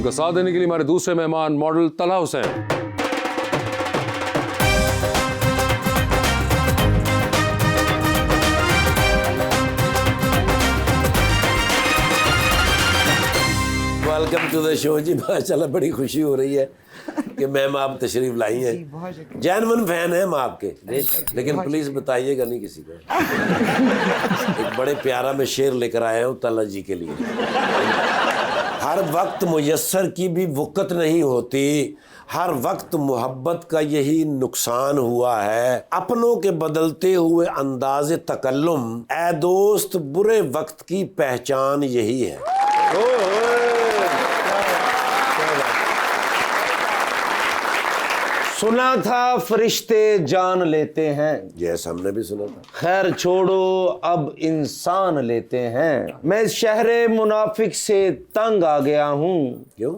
उनका साथ देने के लिए हमारे दूसरे मेहमान model Talha Hussain. Welcome to the show ji. माशाल्लाह बड़ी खुशी हो रही है कि मैम आप तशरीफ लाई हैं। जैनवन फैन है हम आपके, लेकिन प्लीज बताइएगा नहीं किसी को। एक बड़े प्यारा मैं शेर लेकर आया हूँ तल्हा जी के लिए। हर वक्त मुयस्सर की भी वक़्त नहीं होती, हर वक्त मोहब्बत का यही नुकसान हुआ है। अपनों के बदलते हुए अंदाज़े तकल्लुम, ए दोस्त बुरे वक्त की पहचान यही है। सुना था फरिश्ते जान लेते हैं, जैसा हमने भी सुना था। खैर छोड़ो अब इंसान लेते हैं। मैं शहरे मुनाफिक से तंग आ गया हूँ, क्यों?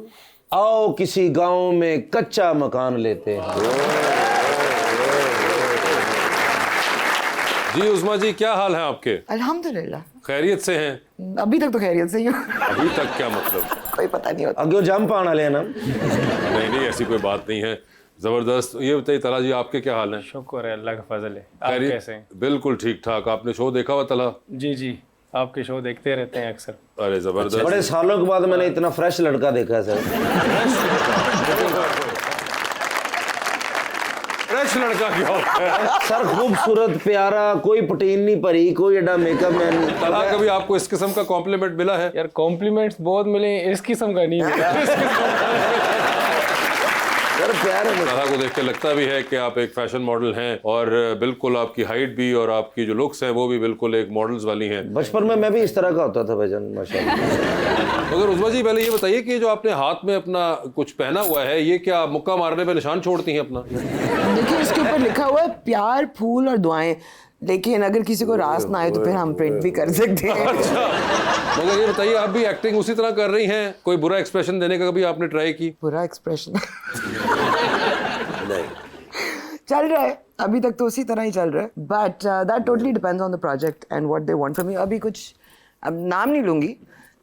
आओ किसी गांव में कच्चा मकान लेते हैं। जी उस्मा जी, क्या हाल है आपके? अल्हम्दुलिल्लाह, खैरियत से हैं? अभी तक तो खैरियत से ही हूँ। अभी तक क्या मतलब? कोई पता नहीं होता। अगे जम पाना लेना। नहीं, ऐसी कोई बात नहीं है। जबरदस्त। ये बताइए तला जी, आपके क्या हाल है? शुक्र है, अल्लाह का फजल है। आप कैसे हैं? बिल्कुल ठीक ठाक। आपने शो देखा हुआ तला? जी, आपके शो देखते रहते हैं अक्सर। अरे जबरदस्त। बड़े सालों के बाद मैंने इतना फ्रेश लड़का देखा है सर। फ्रेश लड़का क्या होता है? सर खूबसूरत प्यारा, कोई पटीन नहीं परी, कोई एडा मेकअप मैन। तला कभी आपको इस किस्म का कॉम्प्लीमेंट मिला है? यार कॉम्प्लीमेंट्स बहुत मिले, इस किस्म का नहीं मिला। सर प्यार है। तला को देख के लगता भी है कि आप एक फैशन मॉडल हैं और बिल्कुल आपकी हाइट भी और आपकी जो लुक्स हैं वो भी बिल्कुल एक मॉडल्स वाली हैं। बचपन में मैं भी इस तरह का होता था भाईजान, माशाल्लाह। मगर उस्मा जी पहले ये बताइए कि जो आपने हाथ में अपना कुछ पहना हुआ है, ये क्या मुक्का मारने पे निशान छोड़ती हैं अपना? देखिए इसके ऊपर लिखा हुआ है प्यार, फूल और दुआएं, लेकिन अगर किसी को रास ना आए तो फिर हम प्रिंट भी कर सकते हैं। अच्छा, मगर ये बताइए आप भी एक्टिंग उसी तरह कर रही हैं? कोई बुरा एक्सप्रेशन देने का कभी आपने ट्राई की? पूरा एक्सप्रेशन नहीं, चल रहा है, अभी तक तो उसी तरह ही चल रहा है, but that totally depends on the project and what they want from me. अभी कुछ, अब नाम नहीं लूंगी,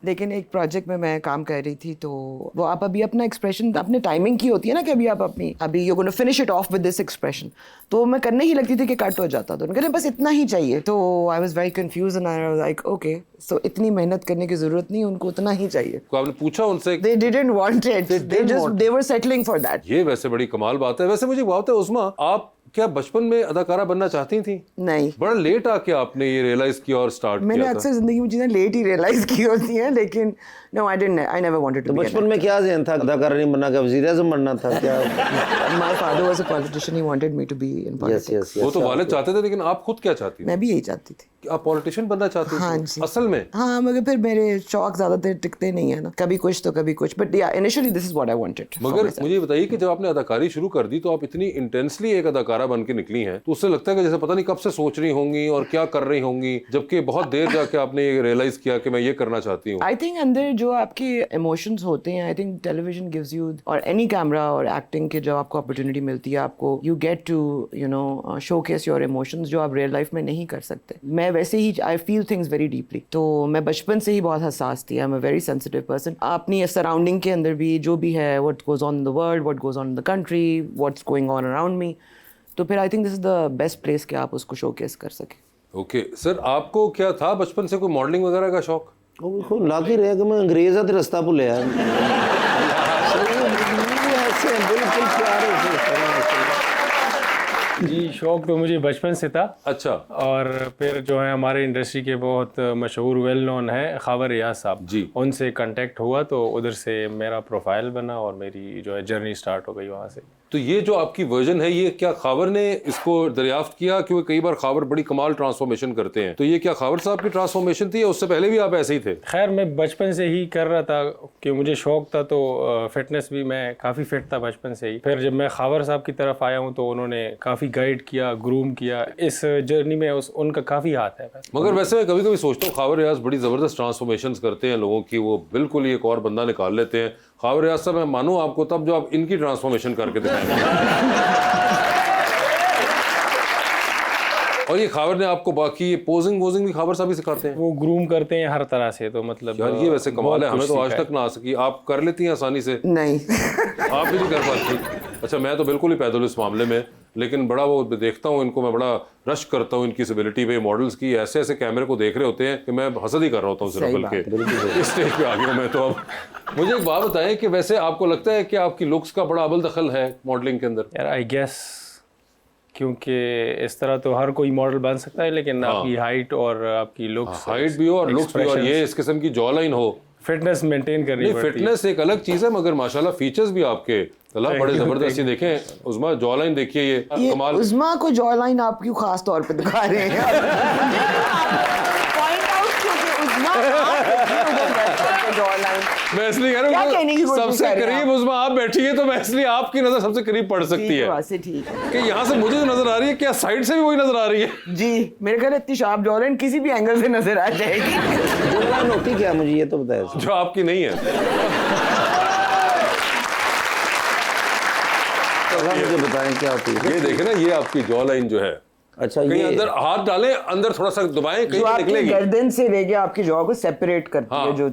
लेकिन एक प्रोजेक्ट में मैं काम कर रही थी, तो वो आप अभी अपना एक्सप्रेशन, अपने टाइमिंग की होती है ना कि अभी आप अभी you gonna finish it of with this expression, तो मैं करने ही लगती थी कि कट हो जाता, तो उन्होंने बस इतना ही चाहिए। तो I was very confuse and I was like okay, so इतनी मेहनत करने की जरूरत नहीं, उनको उतना ही चाहिए। तो आपने पूछा उनसे? They didn't want it. They were settling for that. ये वैसे बड़ी कमाल बात है। वैसे मुझे बात है उस्मा, आप क्या बचपन में अदाकारा बनना चाहती थी? नहीं, बड़ा लेट आके आपने ये रियलाइज किया और स्टार्ट मैंने किया था? अक्सर जिंदगी में चीजें लेट ही रियलाइज की होती हैं, लेकिन नो आई नेवर वांटेड तो टू। बचपन में क्या ज़हन था? अदाकार नहीं बनना, क्या वज़ीर आज़म बनना था क्या? My father was a politician, he wanted me to be in politics. वो तो वालिद चाहते थे, लेकिन आप खुद क्या चाहती थी? मैं भी यही चाहती थी। आप पॉलिटिशियन बनना चाहती थी? हाँ जी। असल में? हाँ, मगर फिर मेरे शौक ज्यादा देर टिकते नहीं है ना, कभी कुछ तो कभी कुछ, बट या initially this is what I wanted. मगर मुझे ये बताइए कि जब आपने अदाकारी शुरू कर दी तो आप इतनी इंटेंसली एक अदाकारा बन के निकली हैं, तो उससे लगता है कि जैसे पता नहीं कब से सोच रही होंगी और क्या कर रही होंगी, जबकि बहुत देर जाके आपने ये रियलाइज किया कि मैं ये करना चाहती हूँ। आई थिंक अंदर जो आपके इमोशंस होते हैं, I think television gives you, और एनी कैमरा और एक्टिंग के जब आपको अपॉर्चुनिटी मिलती है, आपको you get to you know showcase your emotions जो आप रियल लाइफ में नहीं कर सकते। मैं वैसे ही I feel things very deeply, तो मैं बचपन से ही बहुत हसास थी। I am a very sensitive person. अपनी सराउंडिंग के अंदर भी जो भी है, what goes on in the world, what goes on in the country, what's going on around me, तो फिर I think this is the best place कि आप उसको शोकेस कर सके। ओके सर, आपको क्या था बचपन से कोई मॉडलिंग वगैरह का शौक? वो लाग ही रहा कि मैं अंग्रेज आ तो रास्ता भूलिया। बिल्कुल प्यारे जी, शौक तो मुझे बचपन से था। अच्छा। और फिर जो है हमारे इंडस्ट्री के बहुत मशहूर वेल नोन है ख़ावर रियाज साहब जी, उनसे कांटेक्ट हुआ, तो उधर से मेरा प्रोफाइल बना और मेरी जो है जर्नी स्टार्ट हो गई वहाँ से। तो ये जो आपकी वर्जन है, ये क्या खावर ने इसको दरियाफ्त किया? क्योंकि कई बार खावर बड़ी कमाल ट्रांसफॉर्मेशन करते हैं, तो ये क्या खावर साहब की ट्रांसफॉर्मेशन थी या उससे पहले भी आप ऐसे ही थे? खैर मैं बचपन से ही कर रहा था कि मुझे शौक था, तो फिटनेस भी मैं काफ़ी फिट था बचपन से ही। फिर जब मैं खावर साहब की तरफ आया हूँ तो उन्होंने काफ़ी गाइड किया, ग्रूम किया। इस जर्नी में उनका काफ़ी हाथ है। मगर वैसे मैं कभी कभी सोचता हूँ खावर रियाज बड़ी ज़बरदस्त ट्रांसफॉर्मेशन करते हैं लोगों की, वो बिल्कुल ही एक और बंदा निकाल लेते हैं। खावर रियाज साहब मैं मानूँ आपको तब जो आप इनकी ट्रांसफॉर्मेशन करके दिखाएंगे। और ये खावर ने आपको बाकी पोजिंग वोजिंग भी खावर साहब ही सिखाते हैं? वो ग्रूम करते हैं हर तरह से, तो मतलब यार ये वैसे कमाल है, बहुत हमें तो कुछ आज सीखा तक ना आ सकी। आप कर लेती हैं आसानी से? नहीं आप भी नहीं कर पाती? अच्छा, मैं तो बिल्कुल ही पैदल इस मामले में, लेकिन बड़ा वो देखता हूँ इनको, मैं बड़ा रश करता हूँ इनकी सिबिलिटी पे। मॉडल्स की ऐसे ऐसे कैमरे को देख रहे होते हैं कि मैं हसद ही कर रहा होता हूँ सिर्फ, बल्कि इस स्टेज पे आ गया मैं तो। अब मुझे एक बात बताएं कि वैसे आपको लगता है कि आपकी लुक्स का बड़ा अबल दखल है मॉडलिंग के अंदर? यार आई गेस, क्योंकि इस तरह तो हर कोई मॉडल बन सकता है, लेकिन आपकी हाइट और आपकी लुक्स, हाइट भी हो और लुक्स भी, और ये इस किस्म की जॉ लाइन हो, फिटनेस मेंटेन करनी नहीं पड़ती है। फिटनेस एक अलग चीज है, मगर माशाल्लाह फीचर्स भी आपके अल्लाह बड़े जबरदस्त। ये देखें उस्मा, जॉ लाइन देखिए, ये कमाल। उस्मा को जॉ लाइन आप क्यों खास तौर पे दिखा रहे हैं? पॉइंट आउट क्योंकि उस्मा जॉ लाइन मैं इसलिए कह रहा हूँ सबसे करीब उस्मा आप बैठी है, तो मैं इसलिए आपकी नजर सबसे करीब पड़ सकती है ठीक है कि यहाँ से मुझे जो नजर आ रही है, क्या साइड से भी वही नजर आ रही है? जी। मेरे ख्याल इतनी शार्प जॉ लाइन किसी भी एंगल से नजर आ जाएगी। जॉ लाइन होती क्या, मुझे ये तो बताया। जो आपकी नहीं है। मुझे बताएं क्या होती है। ये देखे ना, ये आपकी जॉ लाइन जो है, अच्छा, कहीं ये अंदर हाथ डालें, अंदर थोड़ा सा दबाएं, कहीं जो से आपकी निकलेगी। गर्दन से लेके आपकी जॉ को सेपरेट करती है, जो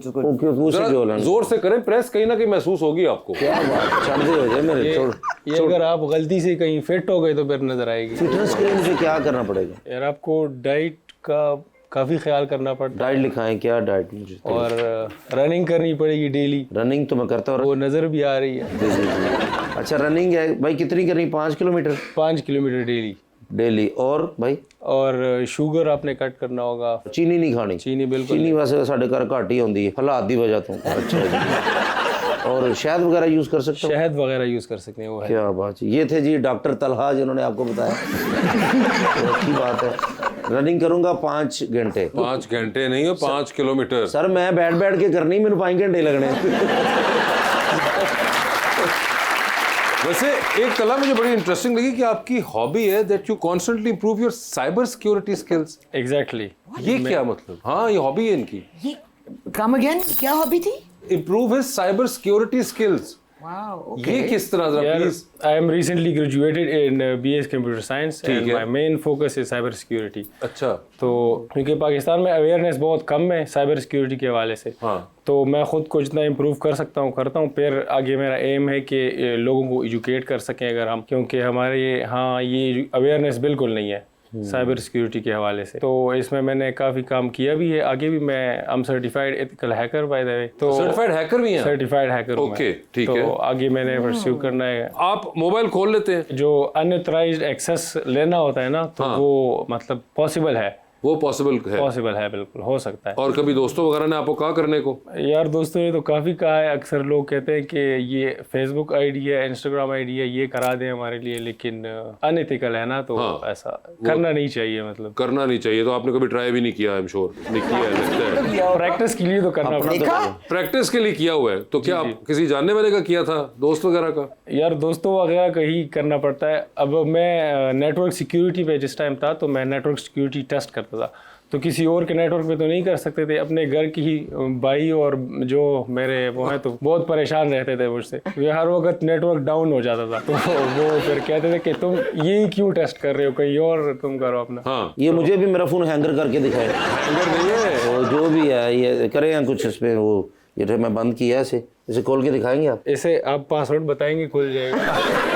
जरा जॉ लाइन जोर से करें प्रेस, कहीं ना कहीं महसूस होगी आपको। क्या बात, चढ़ हो जाए मेरे। छोड़, ये अगर आप गलती से कहीं फिट हो गए तो फिर नजर आएगी। फिटनेस के लिए मुझे क्या करना पड़ेगा? यार आपको डाइट का काफी ख्याल करना पड़ता है, डाइट लिखाएं, क्या डाइट मुझे? और रनिंग करनी पड़ेगी डेली। रनिंग तो मैं करता हूँ। वो नजर भी आ रही है। जी, जी, जी। अच्छा, रनिंग है भाई, कितनी करनी? 5 किलोमीटर 5 किलोमीटर डेली। डेली। और भाई और शुगर आपने कट करना होगा। चीनी नहीं खानी? चीनी बिल्कुल चीनी वैसे साढ़े घर घट ही होती है हालात की वजह तो। अच्छा जी। और शहद वगैरह यूज कर सकते हो? शहद वगैरह यूज कर सकते हैं, वो है। क्या बात है। ये थे जी डॉक्टर तलहा जिन्होंने आपको बताया। तो अच्छी बात है। रनिंग करूंगा 5 घंटे। 5 घंटे नहीं हो, 5 किलोमीटर। सर मैं बैठ बैठ के करनी, मैंने 5 घंटे लगने। वैसे एक कला मुझे बड़ी इंटरेस्टिंग लगी कि आपकी हॉबी है that you constantly improve your cyber security skills. Exactly. ये क्या मतलब? हाँ, ये हॉबी है इनकी। ये कम अगेन क्या हॉबी थी? Improve his cyber security skills. Wow, ये किस तरह से? Please. I am recently graduated in BS Computer Science and है। my main focus is cyber security। अच्छा। तो क्योंकि पाकिस्तान में अवेयरनेस बहुत कम है साइबर सिक्योरिटी के हवाले से, हाँ। तो मैं खुद को जितना इम्प्रूव कर सकता हूँ करता हूँ। फिर आगे मेरा एम है कि लोगों को एजुकेट कर सकें अगर हम, क्योंकि हमारे यहाँ ये अवेयरनेस बिल्कुल नहीं है साइबर सिक्योरिटी के हवाले से। तो इसमें मैंने काफ़ी काम किया भी है, आगे भी। मैं I am certified ethical hacker by the way. तो सर्टिफाइड हैकर भी हैं? Certified hacker. ओके, ठीक है। तो आगे मैंने परस्यू करना है। आप मोबाइल खोल लेते हैं? जो अनऑथराइज्ड एक्सेस लेना होता है ना, तो हाँ। वो मतलब पॉसिबल है। वो पॉसिबल है? पॉसिबल है, बिल्कुल हो सकता है। और कभी दोस्तों वगैरह ने आपको कहा करने को? यार दोस्तों ने तो काफ़ी कहा है। अक्सर लोग कहते हैं कि ये फेसबुक आईडी है, इंस्टाग्राम आईडी है, ये करा दें हमारे लिए, लेकिन अनएथिकल है ना, तो हाँ। ऐसा करना नहीं चाहिए। मतलब करना नहीं चाहिए। तो आपने कभी ट्राई भी नहीं किया? आई एम श्योर नहीं किया है, लगता है। प्रैक्टिस के लिए तो करना पड़ता है। प्रैक्टिस के लिए किया हुआ है। तो क्या आप किसी जानने वाले का किया था, दोस्त वगैरह का? यार दोस्तों वगैरह का ही करना पड़ता है। अब मैं नेटवर्क सिक्योरिटी पे जिस टाइम था, तो मैं नेटवर्क सिक्योरिटी टेस्ट करता था, तो किसी और के नेटवर्क पे तो नहीं कर सकते थे। अपने घर की ही भाई और जो मेरे वो हैं, तो बहुत परेशान रहते थे मुझसे। वे हर वक्त नेटवर्क डाउन हो जाता था, तो वो फिर कहते थे कि तुम ये क्यों टेस्ट कर रहे हो, कहीं और तुम करो अपना। हाँ। ये मुझे भी मेरा फोन हैंगर करके दिखाए। हैंगर नहीं है तो जो भी है ये करें या कुछ इस पे, वो ये मैं बंद किया है इसे खोल के दिखाएंगे आप? इसे आप पासवर्ड बताएंगे, खुल जाएगा।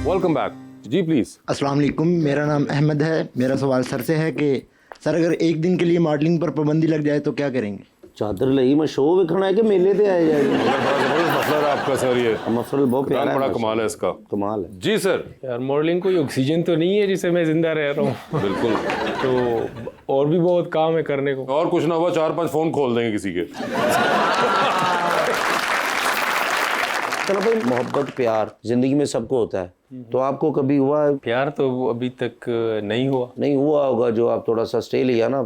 Welcome back ji, please. अस्सलाम वालेकुम, मेरा नाम अहमद है। मेरा सवाल सर से है कि सर अगर एक दिन के लिए मॉडलिंग पर पाबंदी लग जाए तो क्या करेंगे? चादर लई मैं शो वेखना है कि मेले पे आए जाएंगे? बड़ा जबरदस्त मसला है आपका सर, ये मफरल बहुत प्यारा है। बड़ा कमाल है इसका। कमाल है जी सर। यार मॉडलिंग कोई ऑक्सीजन तो नहीं है जिससे मैं जिंदा रह रहा हूँ। बिल्कुल। तो और भी बहुत काम है करने को। और कुछ ना हुआ 4-5 फोन खोल देंगे किसी के। चलो भाई, मोहब्बत प्यार जिंदगी में सबको होता है, तो आपको कभी हुआ है? प्यार तो अभी तक नहीं हुआ। नहीं हुआ होगा जो आप थोड़ा सा स्टे लिया ना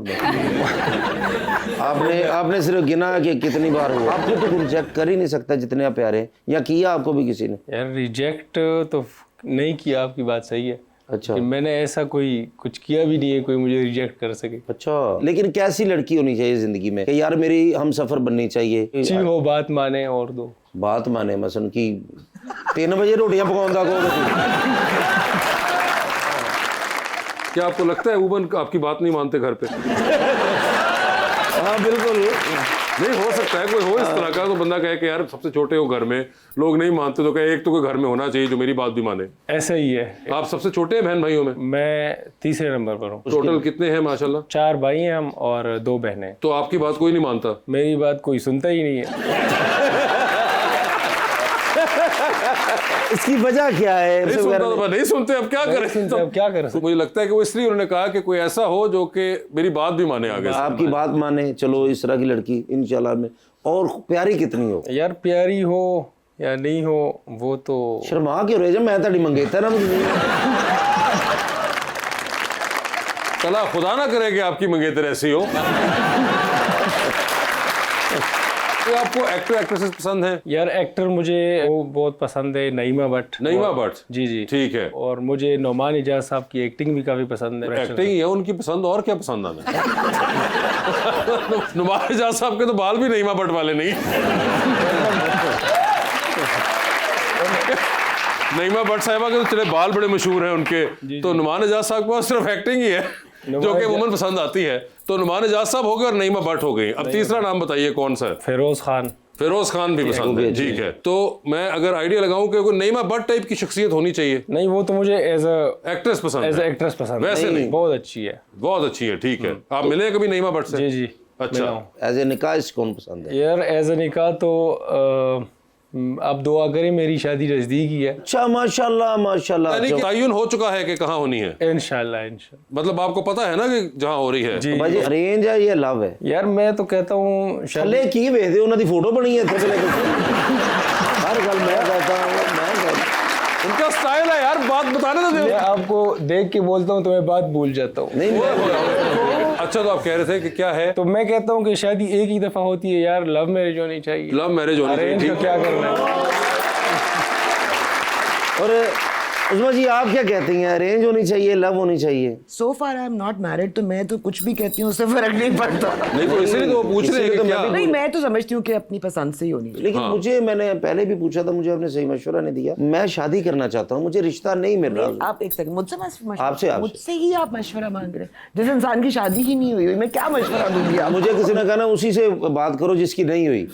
आपने आपने सिर्फ गिना कि कितनी बार हुआ। आपको तो रिजेक्ट कर ही नहीं सकता जितने आप प्यारे हैं, या किया आपको भी किसी ने? यार रिजेक्ट तो नहीं किया, आपकी बात सही है, अच्छा कि मैंने ऐसा कोई कुछ किया भी नहीं है कोई मुझे रिजेक्ट कर सके। अच्छा, लेकिन कैसी लड़की होनी चाहिए जिंदगी में कि यार मेरी हम सफर बननी चाहिए? अच्छी हो, बात माने और दो। बात माने मसन की 3 बजे रोटियां पकाऊंगा को क्या आपको लगता है वुमन आपकी बात नहीं मानते घर पे? हाँ बिल्कुल। नहीं हो सकता है कोई हो इस तरह का, तो बंदा कहे कि यार सबसे छोटे हो घर में, लोग नहीं मानते तो कहे एक तो कोई घर में होना चाहिए जो मेरी बात भी माने। ऐसा ही है। आप सबसे छोटे हैं बहन भाइयों में? मैं तीसरे नंबर पर हूँ। टोटल कितने हैं माशाल्लाह? 4 भाई हैं हम और 2 बहनें। तो आपकी बात कोई नहीं मानता? मेरी बात कोई सुनता ही नहीं है। इसकी वजह क्या है? नहीं सुनता तो नहीं सुनते, अब क्या करें? सुनते अब क्या कर तो मुझे लगता है कि वो इसलिए उन्होंने कहा कि कोई ऐसा हो जो कि मेरी बात भी माने आगे से। आपकी बात माने, चलो इस तरह की लड़की इंशाल्लाह में। और प्यारी कितनी हो? यार प्यारी हो या नहीं हो वो तो शर्मा क्यों रहे? जब मैं तड़ी मंगेता ना मुझे चला खुदा ना करे कि आपकी मंगेतर ऐसी हो। तो आपको एक्टर एक्ट्रेसेस पसंद हैं? यार एक्टर मुझे वो बहुत पसंद है, नईमा भट्ट। नईमा भट्ट? जी जी ठीक है। और मुझे नोमान इजाज साहब की एक्टिंग भी काफी पसंद है। एक्टिंग है उनकी पसंद, और क्या पसंद आना? नुमान इजाज साहब के तो बाल भी नईमा भट्ट वाले नहीं। नईमा भट्ट साहिबा के तो चले बाल बड़े मशहूर हैं उनके, तो नुमान इजाज साहब के पास सिर्फ एक्टिंग ही है जो कि वुमन पसंद आती है। तो नुमान इजाज साहब हो गए और नईमा भट्ट हो गई। अब तीसरा नाम बताइए कौन सा है? फिरोज खान। फिरोज खान भी पसंद है, ठीक है। तो मैं अगर आइडिया लगाऊं कि कोई नईमा भट्ट टाइप की शख्सियत होनी चाहिए। नहीं वो तो मुझे एज एक्ट्रेस पसंद एज है, एक्ट्रेस पसंद है। वैसे नहीं। बहुत अच्छी है। बहुत अच्छी है, ठीक है। आप मिले कभी नईमा भट्ट से? जी जी अच्छा। मिला हूं। एज ए निकाह कौन पसंद है? यार एज ए निकाह तो आप दुआ करें, मेरी शादी नजदीक ही है। अच्छा माशाल्लाह माशाल्लाह। यानी कि तयन हो चुका है कि कहाँ होनी है? इंशाल्लाह इंशाल्लाह। मतलब आपको पता है ना कि जहाँ हो रही है? जी भाई अरेंज है या लव है? यार मैं तो कहता हूँ थले की वेखदे उन्हां दी फोटो बनी है इत्थे पहले हर गल मैं कहता हूं उनका स्टाइल है यार, बात बताने तो मैं दो। आपको देख के बोलता हूँ तो मैं बात भूल जाता हूँ। नहीं अच्छा, तो आप कह रहे थे कि क्या है? तो मैं कहता हूँ कि शादी एक ही दफा होती है यार, लव मैरिज होनी चाहिए। लव मैरिज होनी चाहिए, अरेंज का ठीक क्या करना है? और उस्मा जी आप क्या कहती हैं? अरेंज होनी चाहिए, लव होनी चाहिए? सो फार आई एम नॉट मैरिड, तो मैं तो कुछ भी कहती हूँ, उससे फर्क नहीं पड़ता। नहीं तो इसलिए तो वो पूछ रहे हैं कि क्या? नहीं, मैं तो समझती हूँ कि अपनी पसंद से ही होनी चाहिए। लेकिन मुझे, मैंने पहले भी पूछा था, मुझे आपने सही मशवरा नहीं दिया। मैं शादी करना चाहता हूँ, मुझे रिश्ता नहीं मिल रहा। आप एक सेकंड, मुझसे आपसे मुझसे ही आप मशवरा मांग रहे हैं? जिस इंसान की शादी ही नहीं हुई, मैं क्या मशवरा दूंगी आप? मुझे किसी ने कहा ना उसी से बात करो जिसकी नहीं हुई।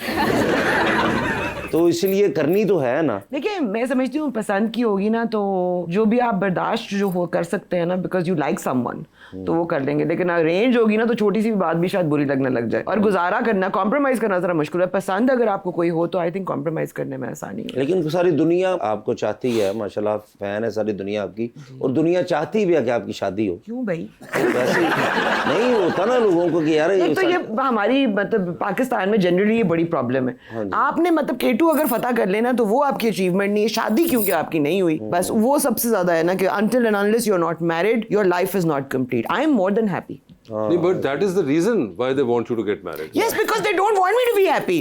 तो इसलिए करनी तो है ना। देखिए मैं समझती हूँ पसंद की होगी ना तो जो भी आप बर्दाश्त जो हो कर सकते हैं ना, बिकॉज यू लाइक समवन, तो वो कर लेंगे। लेकिन अरेंज होगी ना तो छोटी सी भी बात भी शायद बुरी लगने लग जाए, और गुजारा करना, कॉम्प्रोमाइज करना जरा मुश्किल है। पसंद अगर आपको कोई हो तो आई थिंक कॉम्प्रोमाइज करने में आसानी है। लेकिन सारी दुनिया आपको चाहती है, माशाल्लाह फैन है सारी दुनिया आपकी, और दुनिया चाहती भी है कि आपकी शादी हो। क्यों भाई? वैसे नहीं होता ना लोगों को कि यार एक तो ये हमारी मतलब पाकिस्तान में जनरली ये बड़ी प्रॉब्लम है। आपने मतलब K2 अगर फतह कर लेना तो वो आपकी अचीवमेंट नहीं है। शादी क्योंकि आपकी नहीं हुई, बस वो सबसे ज्यादा है ना कि until and unless you are not married, your life is not complete. I am more than happy. नहीं, but that is the reason why they want you to get married. Yes, because they don't want me to be happy.